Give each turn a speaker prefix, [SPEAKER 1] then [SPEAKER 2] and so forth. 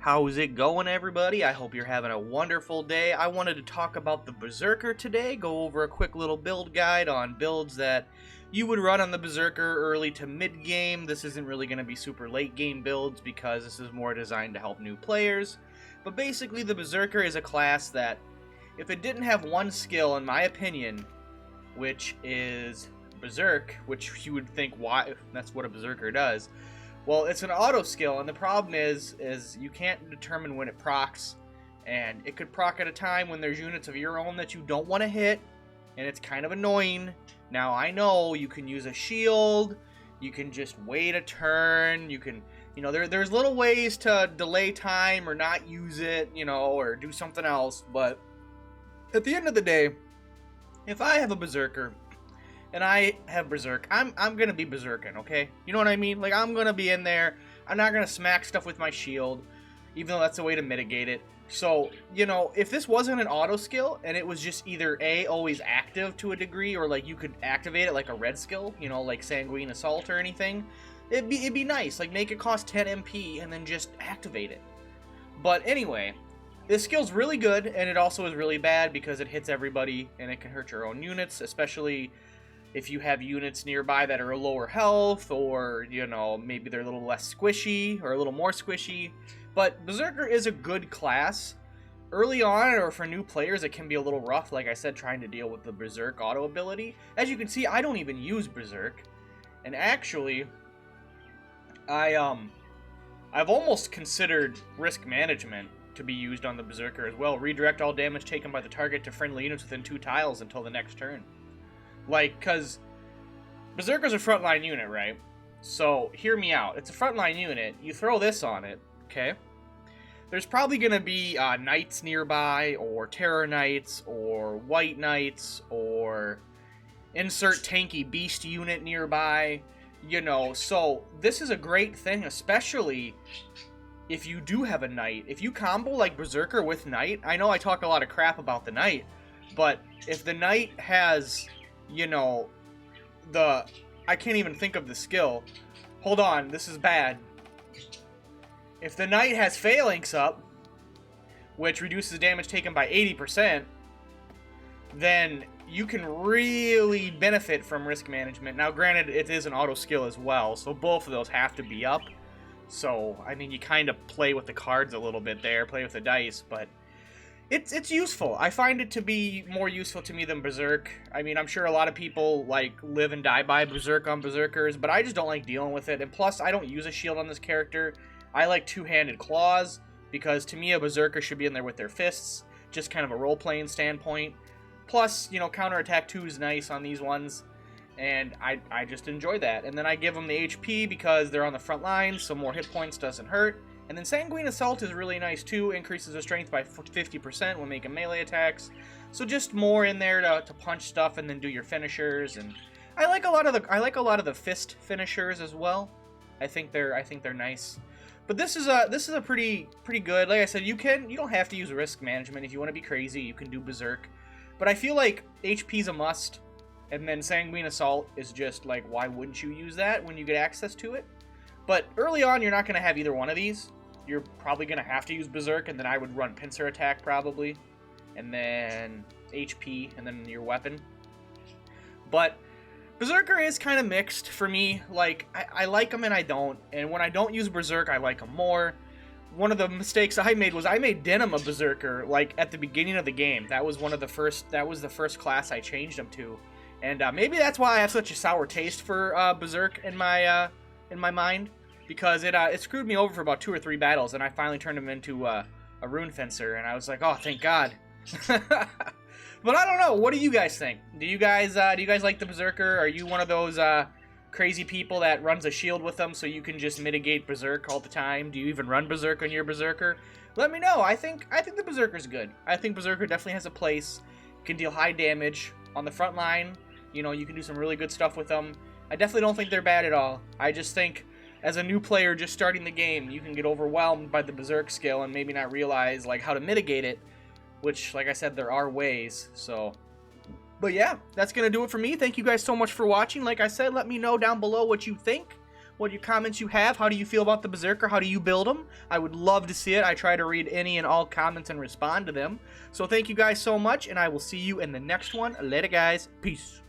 [SPEAKER 1] How's it going, everybody? I hope you're having a wonderful day. I wanted to talk about the Berserker today, go over a quick little build guide on builds that you would run on the Berserker early to mid-game. This isn't really going to be super late-game builds because this is more designed to help new players. But basically, the Berserker is a class that, if it didn't have one skill, in my opinion, which is Berserk, which you would think, why? That's what a Berserker does. Well, it's an auto skill, and the problem is you can't determine when it procs, and it could proc at a time when there's units of your own that you don't want to hit, and it's kind of annoying. Now, I know you can use a shield, you can just wait a turn, you can, there's little ways to delay time or not use it, or do something else, but at the end of the day, if I have a Berserker, and I have Berserk, I'm going to be Berserking, okay? You know what I mean? Like, I'm going to be in there. I'm not going to smack stuff with my shield, even though that's a way to mitigate it. So, if this wasn't an auto skill, and it was just either A, always active to a degree, or, like, you could activate it like a red skill, like Sanguine Assault or anything, it'd be nice. Like, make it cost 10 MP, and then just activate it. But anyway, this skill's really good, and it also is really bad because it hits everybody, and it can hurt your own units, especially if you have units nearby that are lower health, or, maybe they're a little less squishy, or a little more squishy. But Berserker is a good class. Early on, or for new players, it can be a little rough, like I said, trying to deal with the Berserk auto ability. As you can see, I don't even use Berserk. And actually, I've almost considered risk management to be used on the Berserker as well. Redirect all damage taken by the target to friendly units within 2 tiles until the next turn. Like, because Berserker's a frontline unit, right? So, hear me out. It's a frontline unit. You throw this on it, okay? There's probably going to be Knights nearby, or Terror Knights, or White Knights, or insert tanky beast unit nearby, So, this is a great thing, especially if you do have a Knight. If you combo, like, Berserker with Knight, I know I talk a lot of crap about the Knight, but if the Knight has, I can't even think of the skill. Hold on, this is bad. If the Knight has Phalanx up, which reduces damage taken by 80%, then you can really benefit from risk management. Now, granted, it is an auto skill as well, so both of those have to be up. So, I mean, you kind of play with the cards a little bit there, play with the dice, but It's useful. I find it to be more useful to me than Berserk. I mean, I'm sure a lot of people, live and die by Berserk on Berserkers, but I just don't like dealing with it. And plus, I don't use a shield on this character. I like two-handed claws, because to me, a Berserker should be in there with their fists. Just kind of a role-playing standpoint. Plus, counterattack 2 is nice on these ones, and I just enjoy that. And then I give them the HP because they're on the front line, so more hit points doesn't hurt. And then Sanguine Assault is really nice too, increases their strength by 50% when making melee attacks. So just more in there to punch stuff and then do your finishers. And I like a lot of the fist finishers as well. I think they're nice. But this is a pretty good. Like I said, you don't have to use risk management. If you want to be crazy, you can do Berserk. But I feel like HP's a must, and then Sanguine Assault is just like, why wouldn't you use that when you get access to it? But early on, you're not going to have either one of these. You're probably going to have to use Berserk, and then I would run Pincer Attack probably, and then HP, and then your weapon. But Berserker is kind of mixed for me. Like, I like them and I don't, and when I don't use Berserk, I like them more. One of the mistakes I made was I made Denim a Berserker, like, at the beginning of the game. That was the first class I changed him to. And maybe that's why I have such a sour taste for Berserk in my mind. Because it screwed me over for about 2 or 3 battles, and I finally turned him into a Rune Fencer, and I was like, oh, thank God. But I don't know. What do you guys think? Do you guys like the Berserker? Are you one of those crazy people that runs a shield with them so you can just mitigate Berserk all the time? Do you even run Berserk on your Berserker? Let me know. I think the Berserker's good. I think Berserker definitely has a place. Can deal high damage on the front line. You can do some really good stuff with them. I definitely don't think they're bad at all. I just think, as a new player just starting the game, you can get overwhelmed by the Berserk skill and maybe not realize how to mitigate it, which, like I said, there are ways. So, but yeah, that's going to do it for me. Thank you guys so much for watching. Like I said, let me know down below what you think. what your comments you have. How do you feel about the Berserker? How do you build them? I would love to see it. I try to read any and all comments and respond to them. So thank you guys so much, and I will see you in the next one. Later, guys. Peace.